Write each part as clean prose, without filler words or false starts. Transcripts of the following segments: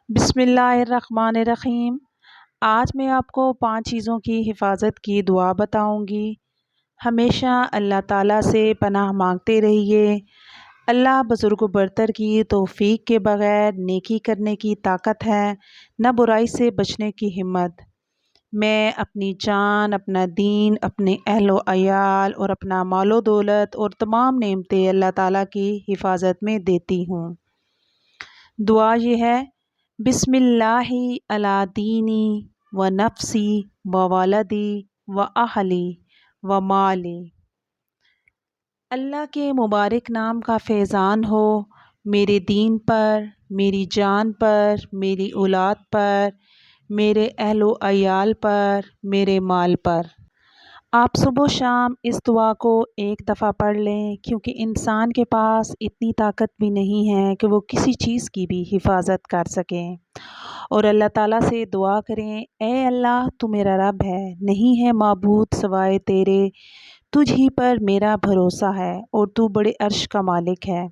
بسم اللہ الرحمن الرحیم۔ آج میں آپ کو 5 چیزوں کی حفاظت کی دعا بتاؤں گی۔ ہمیشہ اللہ تعالیٰ سے پناہ مانگتے رہیے۔ اللہ بزرگ و برتر کی توفیق کے بغیر نیکی کرنے کی طاقت ہے، نہ برائی سے بچنے کی ہمت۔ میں اپنی جان، اپنا دین، اپنے اہل و عیال اور اپنا مال و دولت اور تمام نعمتیں اللہ تعالیٰ کی حفاظت میں دیتی ہوں۔ دعا یہ ہے: بسم اللہ علی دینی و نفسی و والدی و اہلی و مالی۔ اللہ کے مبارک نام کا فیضان ہو میرے دین پر، میری جان پر، میری اولاد پر، میرے اہل و عیال پر، میرے مال پر۔ آپ صبح و شام اس دعا کو ایک دفعہ پڑھ لیں، کیونکہ انسان کے پاس اتنی طاقت بھی نہیں ہے کہ وہ کسی چیز کی بھی حفاظت کر سکیں۔ اور اللہ تعالیٰ سے دعا کریں: اے اللہ، تو میرا رب ہے، نہیں ہے معبود سوائے تیرے، تجھ ہی پر میرا بھروسہ ہے، اور تو بڑے عرش کا مالک ہے،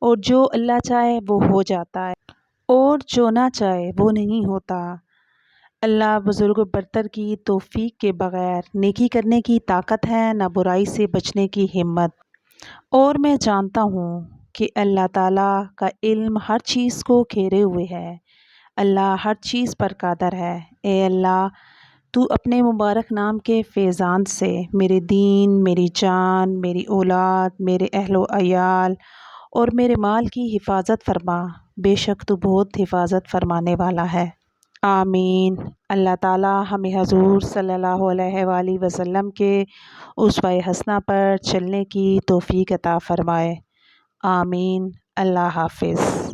اور جو اللہ چاہے وہ ہو جاتا ہے، اور جو نہ چاہے وہ نہیں ہوتا۔ اللہ بزرگ و برتر کی توفیق کے بغیر نیکی کرنے کی طاقت ہے، نہ برائی سے بچنے کی ہمت۔ اور میں جانتا ہوں کہ اللہ تعالیٰ کا علم ہر چیز کو گھیرے ہوئے ہے، اللہ ہر چیز پر قادر ہے۔ اے اللہ، تو اپنے مبارک نام کے فیضان سے میرے دین، میری جان، میری اولاد، میرے اہل و عیال اور میرے مال کی حفاظت فرما، بے شک تو بہت حفاظت فرمانے والا ہے۔ آمین۔ اللہ تعالیٰ ہمیں حضور صلی اللہ علیہ وآلہ وسلم کے اسوہ حسنہ پر چلنے کی توفیق عطا فرمائے۔ آمین۔ اللہ حافظ۔